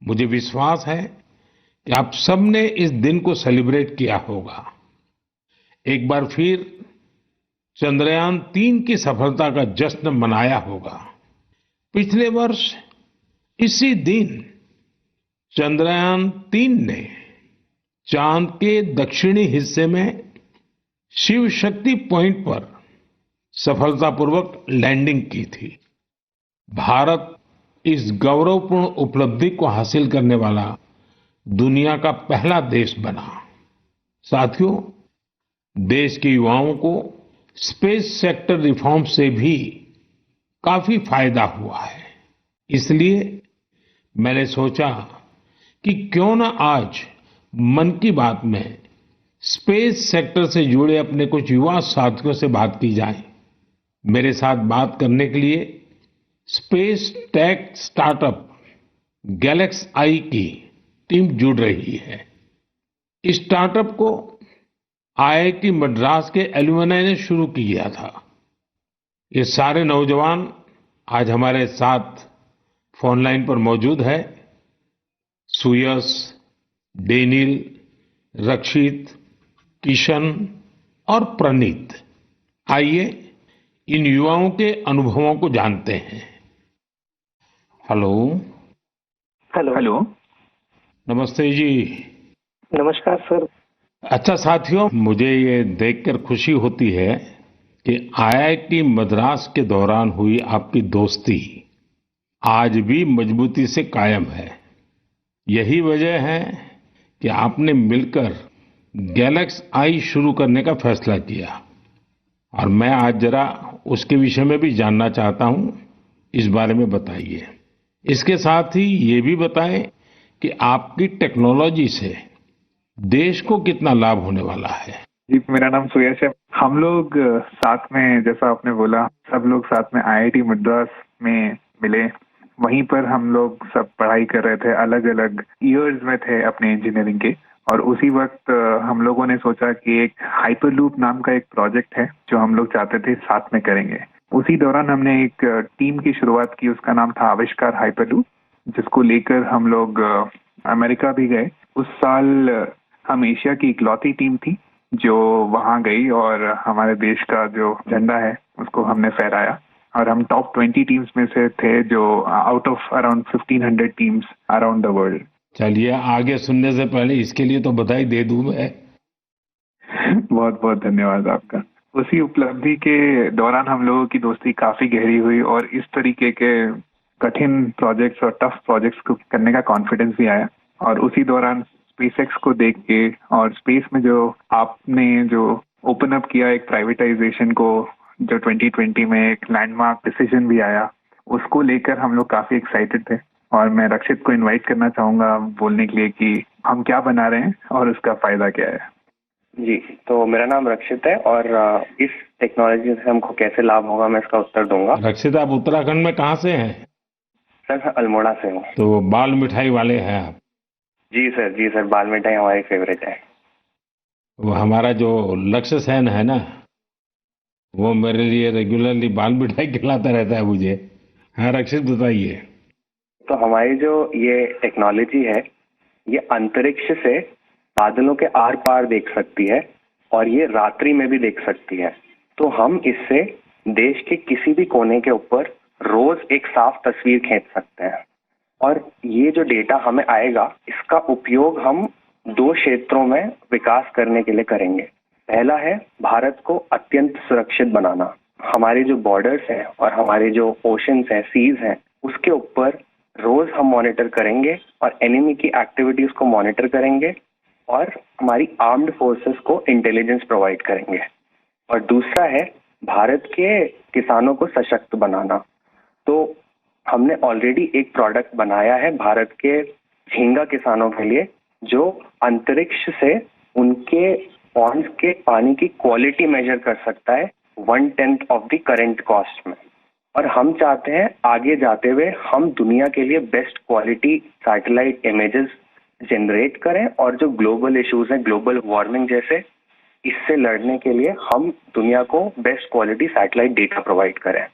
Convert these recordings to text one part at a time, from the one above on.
मुझे विश्वास है कि आप सबने इस दिन को सेलिब्रेट किया होगा। एक बार फिर चंद्रयान 3 की सफलता का जश्न मनाया होगा। पिछले वर्ष इसी दिन चंद्रयान 3 ने चांद के दक्षिणी हिस्से में शिव शक्ति पॉइंट पर सफलतापूर्वक लैंडिंग की थी। भारत इस गौरवपूर्ण उपलब्धि को हासिल करने वाला दुनिया का पहला देश बना। साथियों, देश के युवाओं को स्पेस सेक्टर रिफॉर्म से भी काफी फायदा हुआ है। इसलिए मैंने सोचा कि क्यों न आज मन की बात में स्पेस सेक्टर से जुड़े अपने कुछ युवा साथियों से बात की जाए। मेरे साथ बात करने के लिए स्पेस टेक स्टार्टअप गैलेक्स आई की टीम जुड़ रही है। इस स्टार्टअप को आईआईटी मद्रास के एलुमनी ने शुरू किया था। ये सारे नौजवान आज हमारे साथ फोन लाइन पर मौजूद है। सुयश, डेनिल, रक्षित, किशन और प्रनीत। आइए इन युवाओं के अनुभवों को जानते हैं। हेलो। Hello hello. नमस्ते जी। नमस्कार सर। अच्छा साथियों, मुझे ये देखकर खुशी होती है कि आईआईटी मद्रास के दौरान हुई आपकी दोस्ती आज भी मजबूती से कायम है। यही वजह है कि आपने मिलकर गैलेक्स आई शुरू करने का फैसला किया और मैं आज जरा उसके विषय में भी जानना चाहता हूं। इस बारे में बताइए। इसके साथ ही ये भी बताएं कि आपकी टेक्नोलॉजी से देश को कितना लाभ होने वाला है। जी, मेरा नाम सुयश है। हम लोग साथ में, जैसा आपने बोला, सब लोग साथ में आईआईटी मद्रास में मिले। वहीं पर हम लोग सब पढ़ाई कर रहे थे, अलग अलग ईयर्स में थे अपने इंजीनियरिंग के। और उसी वक्त हम लोगों ने सोचा कि एक हाइपरलूप नाम का एक प्रोजेक्ट है जो हम लोग चाहते थे साथ में करेंगे। उसी दौरान हमने एक टीम की शुरुआत की, उसका नाम था आविष्कार हाइपरलूप, जिसको लेकर हम लोग अमेरिका भी गए। उस साल हम एशिया की इकलौती टीम थी जो वहां गई और हमारे देश का जो झंडा है उसको हमने फहराया। और हम टॉप 20 टीम्स में से थे, जो out of around 1500 teams around the world. चलिए, आगे सुनने से पहले इसके लिए तो बधाई दे दूं मैं। बहुत बहुत धन्यवाद आपका। उसी उपलब्धि के दौरान हम लोगों की दोस्ती काफी गहरी हुई और इस तरीके के कठिन प्रोजेक्ट्स और टफ प्रोजेक्ट्स को करने का कॉन्फिडेंस भी आया। और उसी दौरान स्पेसएक्स को देख के और स्पेस में जो आपने जो ओपन अप किया एक प्राइवेटाइजेशन को, जो 2020 में एक लैंडमार्क डिसीजन भी आया, उसको लेकर हम लोग काफी एक्साइटेड थे। और मैं रक्षित को इनवाइट करना चाहूंगा बोलने के लिए कि हम क्या बना रहे हैं और उसका फायदा क्या है। जी, तो मेरा नाम रक्षित है और इस टेक्नोलॉजी से हमको कैसे लाभ होगा मैं इसका उत्तर दूंगा। रक्षित, आप उत्तराखंड में कहाँ से हैं? सर, मैं अल्मोड़ा से हूँ। तो बाल मिठाई वाले हैं आप? जी सर, बाल मिठाई हमारी फेवरेट है। वो हमारा जो लक्ष्य सेन है ना, वो मेरे लिए रेगुलरली बाल मिठाई खिलाता रहता है मुझे। हाँ रक्षित, बताइए। तो हमारी जो ये टेक्नोलॉजी है, ये अंतरिक्ष से बादलों के आर पार देख सकती है और ये रात्रि में भी देख सकती है। तो हम इससे देश के किसी भी कोने के ऊपर रोज एक साफ तस्वीर खींच सकते हैं। और ये जो डेटा हमें आएगा, इसका उपयोग हम 2 क्षेत्रों में विकास करने के लिए करेंगे। पहला है भारत को अत्यंत सुरक्षित बनाना। हमारे जो बॉर्डर्स हैं और हमारे जो ओशंस हैं, सीज हैं, उसके ऊपर रोज हम मॉनिटर करेंगे और एनिमी की एक्टिविटीज को मॉनिटर करेंगे और हमारी आर्म्ड फोर्सेस को इंटेलिजेंस प्रोवाइड करेंगे। और दूसरा है भारत के किसानों को सशक्त बनाना। तो हमने ऑलरेडी एक प्रोडक्ट बनाया है भारत के झींगा किसानों के लिए, जो अंतरिक्ष से उनके पॉन्ड्स के पानी की क्वालिटी मेजर कर सकता है 1/10 ऑफ द करंट कॉस्ट में। और हम चाहते हैं आगे जाते हुए हम दुनिया के लिए best quality satellite images generate करें और जो ग्लोबल इश्यूज हैं, ग्लोबल वार्मिंग जैसे, इससे लड़ने के लिए हम दुनिया को best quality satellite data provide करें।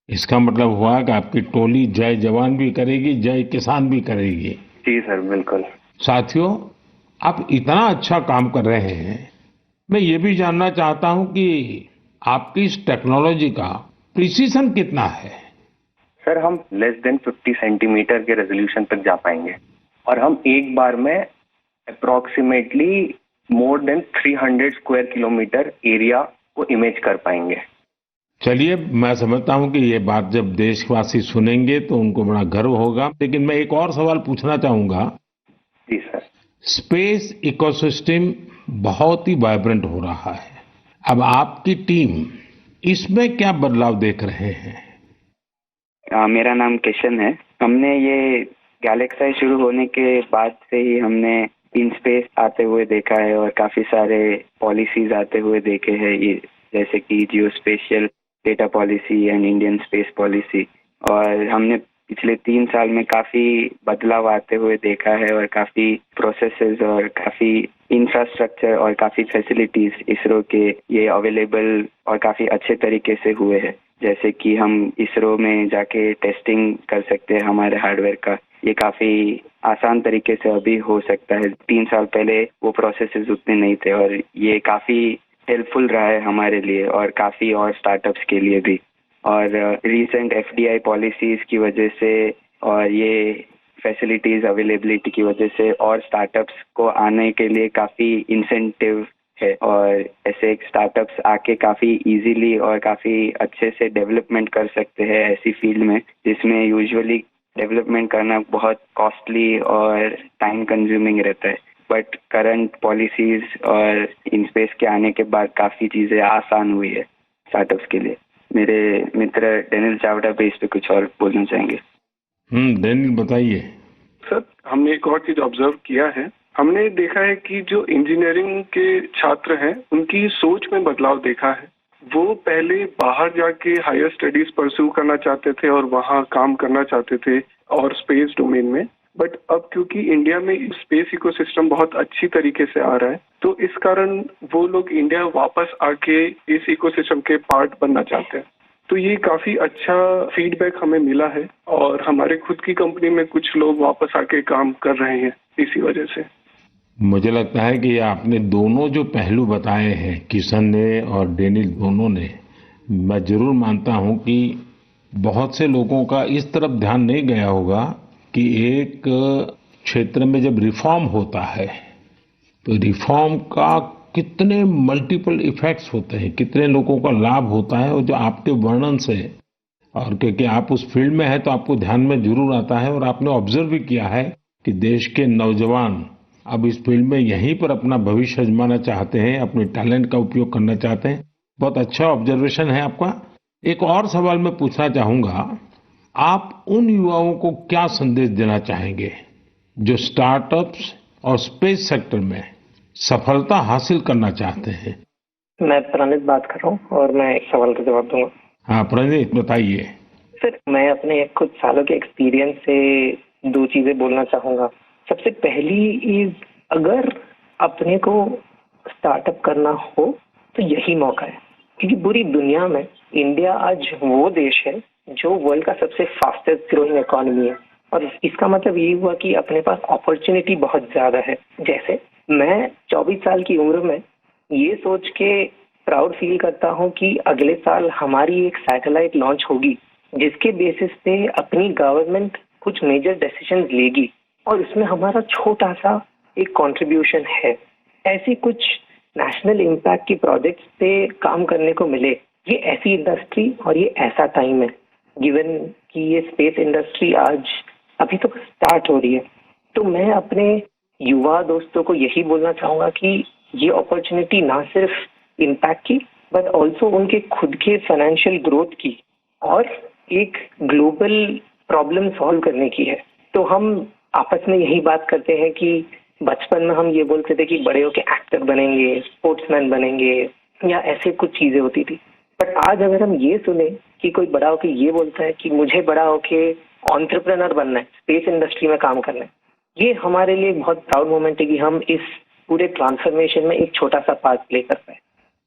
इसका मतलब हुआ कि आपकी टोली जय जवान भी करेगी, जय किसान भी करेगी। जी सर, बिल्कुल। साथियों, आप इतना अच्छा काम कर रहे हैं, मैं ये भी जानना चाहता हूं कि आपकी इस टेक्नोलॉजी का प्रिसीजन कितना है। सर, हम लेस देन 50 सेंटीमीटर के रेजोल्यूशन तक जा पाएंगे और हम एक बार में approximately more than 300 square kilometre area को इमेज कर पाएंगे। चलिए, मैं समझता हूं कि ये बात जब देशवासी सुनेंगे तो उनको बड़ा गर्व होगा, लेकिन मैं एक और सवाल पूछना चाहूंगा। जी सर। स्पेस इकोसिस्टम बहुत ही वाइब्रेंट हो रहा है। अब आपकी टीम इसमें क्या बदलाव देख रहे हैं। मेरा नाम किशन है। हमने ये गैलेक्साई शुरू होने के बाद से ही हमने इन स्पेस आते हुए देखा है और काफी सारे पॉलिसीज आते हुए देखे हैं, ये जैसे कि geospatial data policy and Indian space policy. और हमने पिछले 3 साल में काफी बदलाव आते हुए देखा है और काफी प्रोसेसेस और काफी इंफ्रास्ट्रक्चर और काफी फैसिलिटीज इसरो के ये अवेलेबल और काफी अच्छे तरीके से हुए हैं। जैसे कि हम इसरो में जाके टेस्टिंग कर सकते हैं हमारे हार्डवेयर का, ये काफी आसान तरीके से अभी हो सकता है। 3 साल पहले वो प्रोसेसेस उतने नहीं थे और ये काफी हेल्पफुल रहा है हमारे लिए और काफी और स्टार्टअप्स के लिए भी। और रीसेंट एफडीआई पॉलिसीज की वजह से और ये फैसिलिटीज अवेलेबिलिटी की वजह से और स्टार्टअप्स को आने के लिए काफी इंसेंटिव है और ऐसे स्टार्टअप्स आके काफी इजीली और काफी अच्छे से डेवलपमेंट कर सकते हैं ऐसी फील्ड में जिसमें यूजुअली डेवलपमेंट करना बहुत कॉस्टली और टाइम कंज्यूमिंग रहता है। बट करंट पॉलिसीज और इन स्पेस के आने के बाद काफी चीजें आसान हुई है स्टार्टअप्स के लिए। मेरे मित्र डेनियल चावड़ा पे इस पे कुछ और बोलना चाहेंगे। डेनियल बताइए। सर, हमने एक और चीज ऑब्जर्व किया है। हमने देखा है कि जो इंजीनियरिंग के छात्र हैं उनकी सोच में बदलाव देखा है। वो पहले बाहर जाके हायर स्टडीज परस्यू करना चाहते थे और वहाँ काम करना चाहते थे और स्पेस डोमेन में। बट अब क्योंकि इंडिया में स्पेस इकोसिस्टम बहुत अच्छी तरीके से आ रहा है तो इस कारण वो लोग इंडिया वापस आके इस इकोसिस्टम के पार्ट बनना चाहते हैं। तो ये काफी अच्छा फीडबैक हमें मिला है और हमारे खुद की कंपनी में कुछ लोग वापस आके काम कर रहे हैं इसी वजह से। मुझे लगता है कि आपने दोनों जो पहलू बताए हैं, किशन ने और डेनियल दोनों ने, मैं जरूर मानता हूं कि बहुत से लोगों का इस तरफ ध्यान नहीं गया होगा कि एक क्षेत्र में जब रिफॉर्म होता है तो रिफॉर्म का कितने मल्टीपल इफेक्ट्स होते हैं, कितने लोगों का लाभ होता है। और जो आपके वर्णन से, और क्योंकि आप उस फील्ड में हैं तो आपको ध्यान में जरूर आता है और आपने ऑब्जर्व भी किया है कि देश के नौजवान अब इस फील्ड में यहीं पर अपना भविष्य आजमाना चाहते हैं, अपने टैलेंट का उपयोग करना चाहते हैं। बहुत अच्छा ऑब्जर्वेशन है आपका। एक और सवाल मैं पूछना चाहूंगा, आप उन युवाओं को क्या संदेश देना चाहेंगे जो स्टार्टअप्स और स्पेस सेक्टर में सफलता हासिल करना चाहते हैं। मैं प्रणीत बात कर रहा हूँ और मैं एक सवाल का जवाब दूंगा। हाँ प्रणीत, बताइए। सर, मैं अपने कुछ सालों के एक्सपीरियंस से 2 चीजें बोलना चाहूंगा। सबसे पहली इज, अगर अपने को स्टार्टअप करना हो तो यही मौका है, क्योंकि पूरी दुनिया में इंडिया आज वो देश है जो वर्ल्ड का सबसे फास्टेस्ट ग्रोइंग इकोनॉमी है। और इसका मतलब ये हुआ कि अपने पास अपॉर्चुनिटी बहुत ज्यादा है। जैसे मैं 24 साल की उम्र में ये सोच के प्राउड फील करता हूँ कि अगले साल हमारी एक सैटेलाइट लॉन्च होगी जिसके बेसिस पे अपनी गवर्नमेंट कुछ मेजर डिसीजंस लेगी और उसमें हमारा छोटा सा एक कंट्रीब्यूशन है। ऐसी कुछ नेशनल इम्पैक्ट की प्रोजेक्ट्स पे काम करने को मिले, ये ऐसी इंडस्ट्री और ये ऐसा टाइम है, गिवन कि ये स्पेस इंडस्ट्री आज अभी तो स्टार्ट हो रही है। तो मैं अपने युवा दोस्तों को यही बोलना चाहूंगा कि ये अपॉर्चुनिटी ना सिर्फ इम्पैक्ट की बट ऑल्सो उनके खुद के फाइनेंशियल ग्रोथ की और एक ग्लोबल प्रॉब्लम सॉल्व करने की है। तो हम आपस में यही बात करते हैं कि बचपन में हम ये बोलते थे कि बड़े होके एक्टर बनेंगे, स्पोर्ट्समैन बनेंगे या ऐसे कुछ चीजें होती थी। बट आज अगर हम ये सुने कि कोई बड़ा होके ये बोलता है कि मुझे बड़ा होके एंटरप्रेन्योर बनना है, स्पेस इंडस्ट्री में काम करना है, ये हमारे लिए बहुत प्राउड मोमेंट है कि हम इस पूरे ट्रांसफॉर्मेशन में एक छोटा सा पार्ट प्ले कर पाए।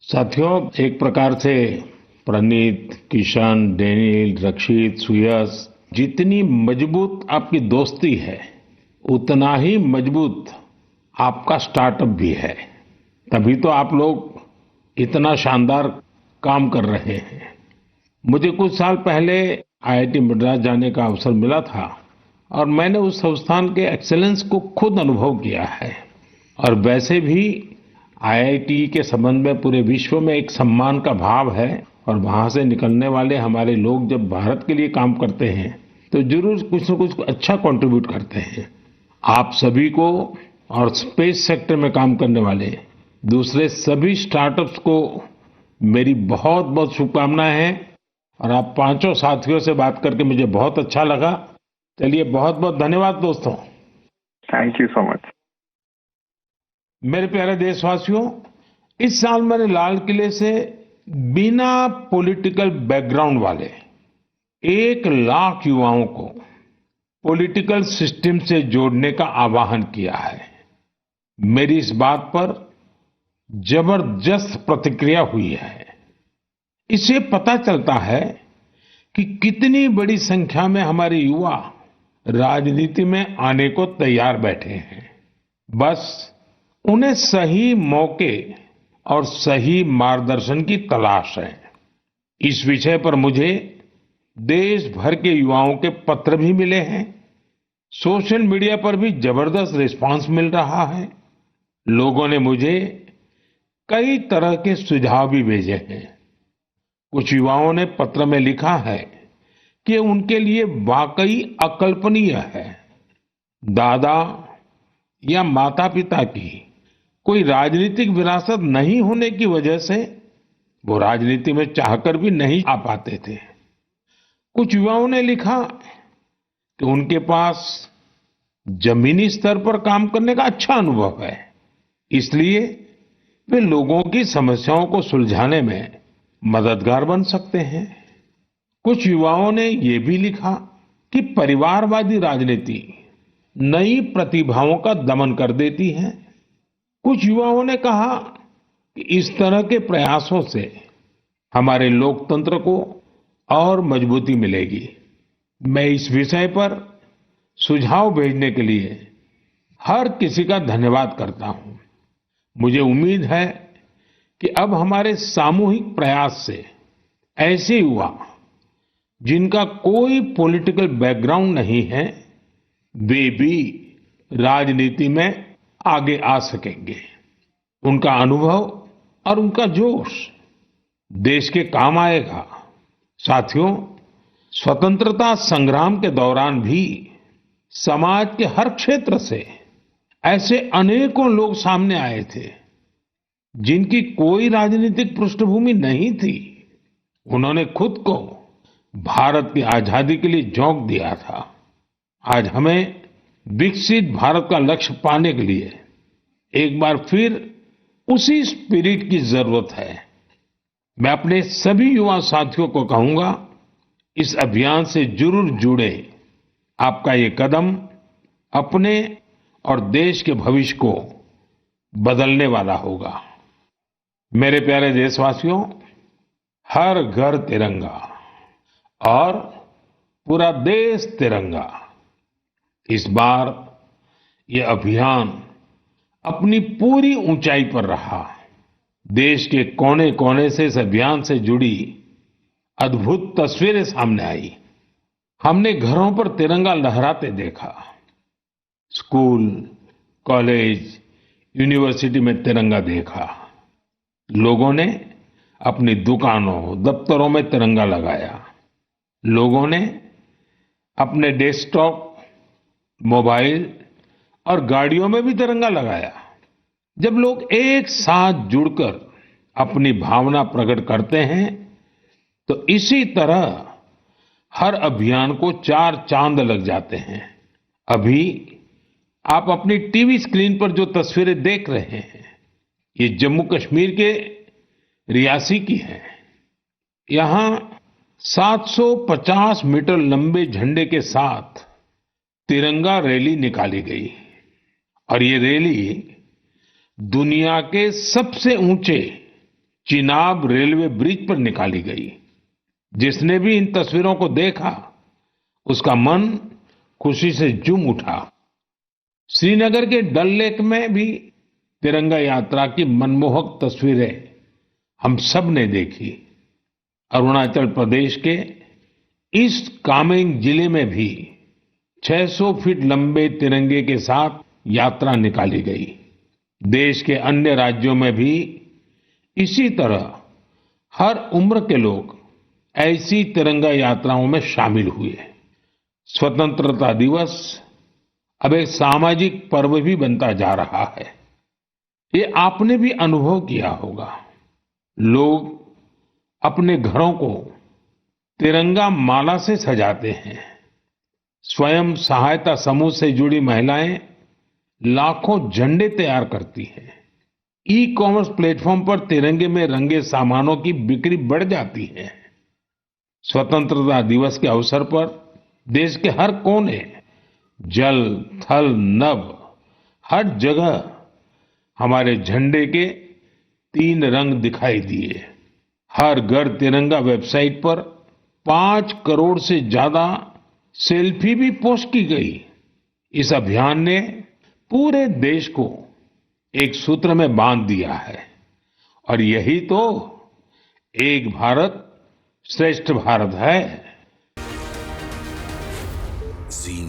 साथियों, एक प्रकार से प्रणीत, किशन, डेनियल, रक्षित, सुयश, जितनी मजबूत आपकी दोस्ती है उतना ही मजबूत आपका स्टार्टअप भी है। तभी तो आप लोग इतना शानदार काम कर रहे हैं। मुझे कुछ साल पहले आईआईटी मद्रास जाने का अवसर मिला था और मैंने उस संस्थान के एक्सीलेंस को खुद अनुभव किया है। और वैसे भी आईआईटी के संबंध में पूरे विश्व में एक सम्मान का भाव है और वहां से निकलने वाले हमारे लोग जब भारत के लिए काम करते हैं तो जरूर कुछ न कुछ अच्छा कंट्रीब्यूट करते हैं। आप सभी को और स्पेस सेक्टर में काम करने वाले दूसरे सभी स्टार्टअप्स को मेरी बहुत बहुत शुभकामनाएं हैं। और आप पांचों साथियों से बात करके मुझे बहुत अच्छा लगा। चलिए, बहुत बहुत धन्यवाद दोस्तों। Thank you so much. मेरे प्यारे देशवासियों, इस साल मैंने लाल किले से बिना पॉलिटिकल बैकग्राउंड वाले 1 लाख युवाओं को पॉलिटिकल सिस्टम से जोड़ने का आह्वान किया है। मेरी इस बात पर जबरदस्त प्रतिक्रिया हुई है। इससे पता चलता है कि कितनी बड़ी संख्या में हमारे युवा राजनीति में आने को तैयार बैठे हैं। बस उन्हें सही मौके और सही मार्गदर्शन की तलाश है। इस विषय पर मुझे देश भर के युवाओं के पत्र भी मिले हैं। सोशल मीडिया पर भी जबरदस्त रिस्पांस मिल रहा है। लोगों ने मुझे कई तरह के सुझाव भी भेजे हैं। कुछ युवाओं ने पत्र में लिखा है कि उनके लिए वाकई अकल्पनीय है दादा या माता पिता की कोई राजनीतिक विरासत नहीं होने की वजह से वो राजनीति में चाहकर भी नहीं आ पाते थे। कुछ युवाओं ने लिखा कि उनके पास जमीनी स्तर पर काम करने का अच्छा अनुभव है, इसलिए वे लोगों की समस्याओं को सुलझाने में मददगार बन सकते हैं। कुछ युवाओं ने ये भी लिखा कि परिवारवादी राजनीति नई प्रतिभाओं का दमन कर देती है। कुछ युवाओं ने कहा कि इस तरह के प्रयासों से हमारे लोकतंत्र को और मजबूती मिलेगी। मैं इस विषय पर सुझाव भेजने के लिए हर किसी का धन्यवाद करता हूं। मुझे उम्मीद है कि अब हमारे सामूहिक प्रयास से ऐसे युवा जिनका कोई पॉलिटिकल बैकग्राउंड नहीं है वे भी राजनीति में आगे आ सकेंगे। उनका अनुभव और उनका जोश देश के काम आएगा। साथियों, स्वतंत्रता संग्राम के दौरान भी समाज के हर क्षेत्र से ऐसे अनेकों लोग सामने आए थे जिनकी कोई राजनीतिक पृष्ठभूमि नहीं थी। उन्होंने खुद को भारत की आजादी के लिए झोंक दिया था। आज हमें विकसित भारत का लक्ष्य पाने के लिए एक बार फिर उसी स्पिरिट की जरूरत है। मैं अपने सभी युवा साथियों को कहूंगा, इस अभियान से जरूर जुड़े। आपका ये कदम अपने और देश के भविष्य को बदलने वाला होगा। मेरे प्यारे देशवासियों, हर घर तिरंगा और पूरा देश तिरंगा। इस बार ये अभियान अपनी पूरी ऊंचाई पर रहा। देश के कोने कोने से इस अभियान से जुड़ी अद्भुत तस्वीरें सामने आई। हमने घरों पर तिरंगा लहराते देखा। स्कूल, कॉलेज, यूनिवर्सिटी में तिरंगा देखा। लोगों ने अपनी दुकानों, दफ्तरों में तिरंगा लगाया। लोगों ने अपने डेस्कटॉप, मोबाइल और गाड़ियों में भी तिरंगा लगाया। जब लोग एक साथ जुड़कर अपनी भावना प्रकट करते हैं तो इसी तरह हर अभियान को 4 चांद लग जाते हैं। अभी आप अपनी टीवी स्क्रीन पर जो तस्वीरें देख रहे हैं ये जम्मू कश्मीर के रियासी की है। यहां 750 मीटर लंबे झंडे के साथ तिरंगा रैली निकाली गई और ये रैली दुनिया के सबसे ऊंचे चिनाब रेलवे ब्रिज पर निकाली गई। जिसने भी इन तस्वीरों को देखा उसका मन खुशी से झूम उठा। श्रीनगर के डल लेक में भी तिरंगा यात्रा की मनमोहक तस्वीरें हम सब ने देखी। अरुणाचल प्रदेश के ईस्ट कामेंग जिले में भी 600 फीट लंबे तिरंगे के साथ यात्रा निकाली गई। देश के अन्य राज्यों में भी इसी तरह हर उम्र के लोग ऐसी तिरंगा यात्राओं में शामिल हुए। स्वतंत्रता दिवस अब एक सामाजिक पर्व भी बनता जा रहा है। ये आपने भी अनुभव किया होगा। लोग अपने घरों को तिरंगा माला से सजाते हैं। स्वयं सहायता समूह से जुड़ी महिलाएं लाखों झंडे तैयार करती हैं। ई कॉमर्स प्लेटफॉर्म पर तिरंगे में रंगे सामानों की बिक्री बढ़ जाती है। स्वतंत्रता दिवस के अवसर पर देश के हर कोने, जल, थल, नभ, हर जगह हमारे झंडे के 3 रंग दिखाई दिए। हर घर तिरंगा वेबसाइट पर 5 करोड़ से ज्यादा सेल्फी भी पोस्ट की गई। इस अभियान ने पूरे देश को एक सूत्र में बांध दिया है और यही तो एक भारत श्रेष्ठ भारत है। जी